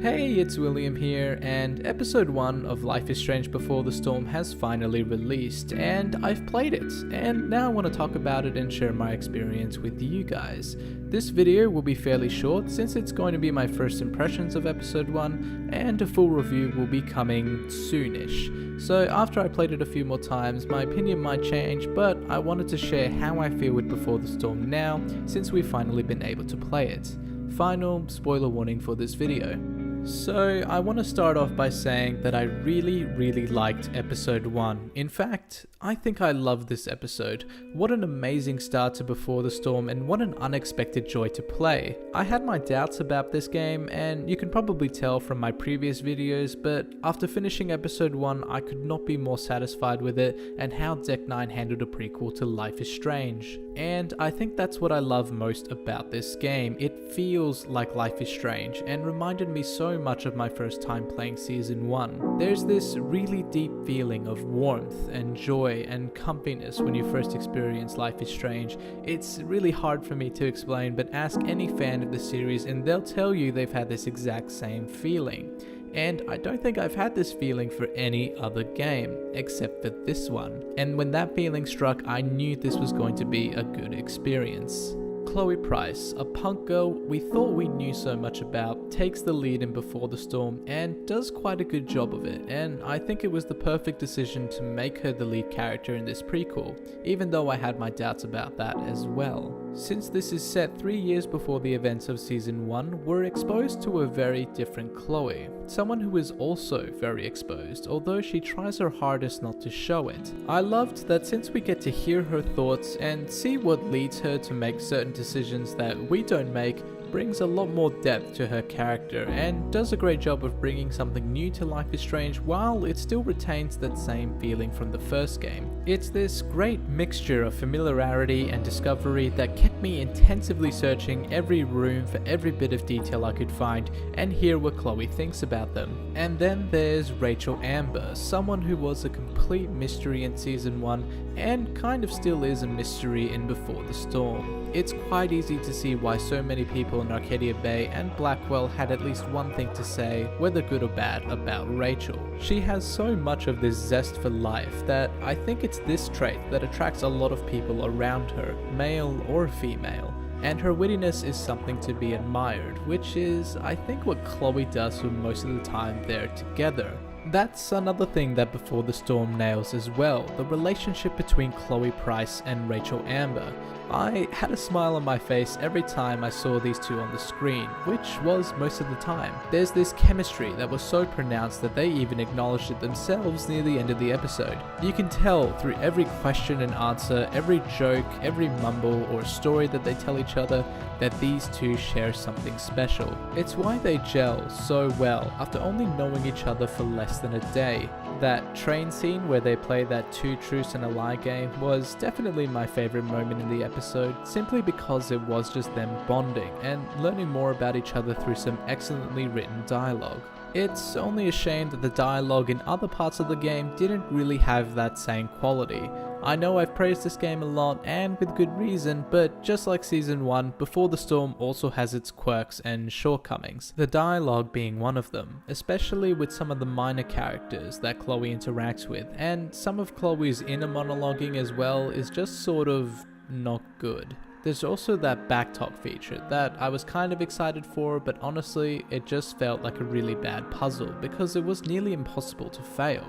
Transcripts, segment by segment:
Hey, it's William here, and episode 1 of Life is Strange Before the Storm has finally released, and I've played it, and now I want to talk about it and share my experience with you guys. This video will be fairly short since it's going to be my first impressions of episode 1, and a full review will be coming soonish. So after I played it a few more times, my opinion might change, but I wanted to share how I feel with Before the Storm now, since we've finally been able to play it. Final spoiler warning for this video. So I want to start off by saying that I really liked episode 1. In fact, I think I loved this episode. What an amazing start to Before the Storm, and what an unexpected joy to play. I had my doubts about this game, and you can probably tell from my previous videos, but after finishing episode 1 I could not be more satisfied with it and how Deck 9 handled a prequel to Life is Strange. And I think that's what I love most about this game. It feels like Life is Strange and reminded me so much of my first time playing Season 1. There's this really deep feeling of warmth and joy and comfiness when you first experience Life is Strange. It's really hard for me to explain, but ask any fan of the series and they'll tell you they've had this exact same feeling. And I don't think I've had this feeling for any other game, except for this one. And when that feeling struck, I knew this was going to be a good experience. Chloe Price, a punk girl we thought we knew so much about, takes the lead in Before the Storm and does quite a good job of it, and I think it was the perfect decision to make her the lead character in this prequel, even though I had my doubts about that as well. Since this is set 3 years before the events of Season 1, we're exposed to a very different Chloe, someone who is also very exposed, although she tries her hardest not to show it. I loved that since we get to hear her thoughts and see what leads her to make certain decisions that we don't make, brings a lot more depth to her character and does a great job of bringing something new to Life is Strange while it still retains that same feeling from the first game. It's this great mixture of familiarity and discovery that kept me intensively searching every room for every bit of detail I could find and hear what Chloe thinks about them. And then there's Rachel Amber, someone who was a complete mystery in Season 1 and kind of still is a mystery in Before the Storm. It's quite easy to see why so many people in Arcadia Bay and Blackwell had at least one thing to say, whether good or bad, about Rachel. She has so much of this zest for life that I think it's this trait that attracts a lot of people around her, male or female. And her wittiness is something to be admired, which is, I think, what Chloe does for most of the time they're together. That's another thing that Before the Storm nails as well, the relationship between Chloe Price and Rachel Amber. I had a smile on my face every time I saw these two on the screen, which was most of the time. There's this chemistry that was so pronounced that they even acknowledged it themselves near the end of the episode. You can tell through every question and answer, every joke, every mumble or story that they tell each other that these two share something special. It's why they gel so well after only knowing each other for less than a day. That train scene where they play that two truths and a lie game was definitely my favorite moment in the episode, simply because it was just them bonding and learning more about each other through some excellently written dialogue. It's only a shame that the dialogue in other parts of the game didn't really have that same quality. I know I've praised this game a lot, and with good reason, but just like Season 1, Before the Storm also has its quirks and shortcomings, the dialogue being one of them, especially with some of the minor characters that Chloe interacts with, and some of Chloe's inner monologuing as well is just sort of not good. There's also that backtalk feature that I was kind of excited for, but honestly it just felt like a really bad puzzle because it was nearly impossible to fail.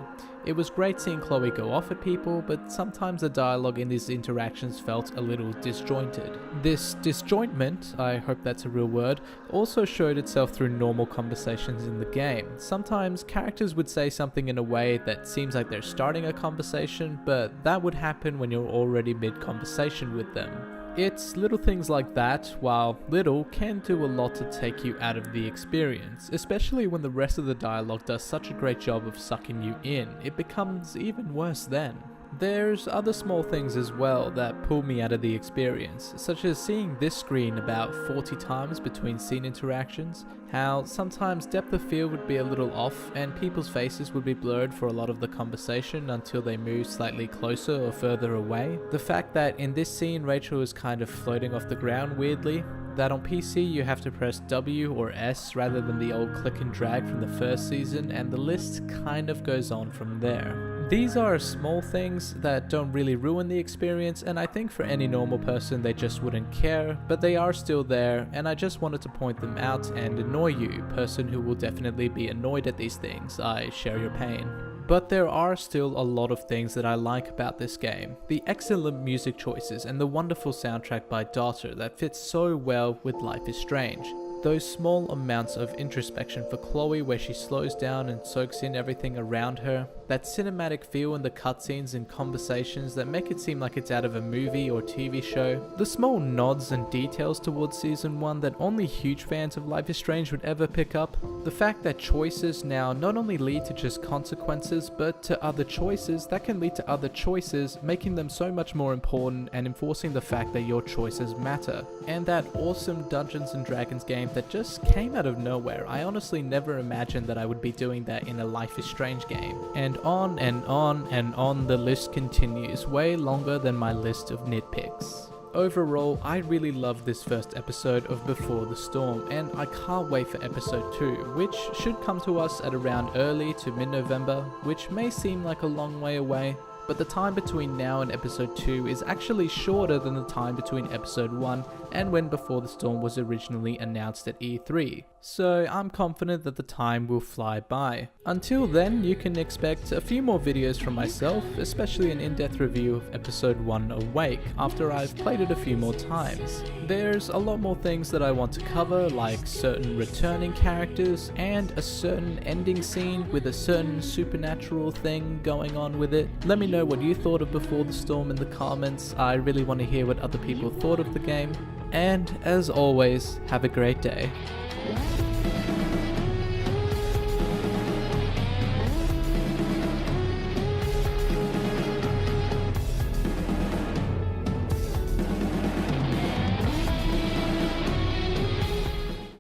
It was great seeing Chloe go off at people, but sometimes the dialogue in these interactions felt a little disjointed. This disjointment, I hope that's a real word, also showed itself through normal conversations in the game. Sometimes characters would say something in a way that seems like they're starting a conversation, but that would happen when you're already mid-conversation with them. It's little things like that, while little, can do a lot to take you out of the experience, especially when the rest of the dialogue does such a great job of sucking you in. It becomes even worse then. There's other small things as well that pull me out of the experience, such as seeing this screen about 40 times between scene interactions, how sometimes depth of field would be a little off and people's faces would be blurred for a lot of the conversation until they move slightly closer or further away, the fact that in this scene Rachel is kind of floating off the ground weirdly, that on PC you have to press W or S rather than the old click and drag from the first season, and the list kind of goes on from there. These are small things that don't really ruin the experience, and I think for any normal person they just wouldn't care, but they are still there, and I just wanted to point them out and annoy you, person who will definitely be annoyed at these things. I share your pain. But there are still a lot of things that I like about this game. The excellent music choices and the wonderful soundtrack by Daughter that fits so well with Life is Strange. Those small amounts of introspection for Chloe where she slows down and soaks in everything around her, that cinematic feel in the cutscenes and conversations that make it seem like it's out of a movie or TV show, the small nods and details towards Season 1 that only huge fans of Life is Strange would ever pick up, the fact that choices now not only lead to just consequences but to other choices that can lead to other choices, making them so much more important and enforcing the fact that your choices matter, and that awesome Dungeons and Dragons game that just came out of nowhere. I honestly never imagined that I would be doing that in a Life is Strange game. And on and on and on the list continues, way longer than my list of nitpicks. Overall, I really loved this first episode of Before the Storm, and I can't wait for episode 2, which should come to us at around early to mid-November, which may seem like a long way away, but the time between now and episode 2 is actually shorter than the time between episode 1 and when Before the Storm was originally announced at E3. So I'm confident that the time will fly by. Until then, you can expect a few more videos from myself, especially an in-depth review of episode 1 Awake, after I've played it a few more times. There's a lot more things that I want to cover, like certain returning characters and a certain ending scene with a certain supernatural thing going on with it. Let me know what you thought of Before the Storm in the comments. I really want to hear what other people thought of the game. And as always, have a great day.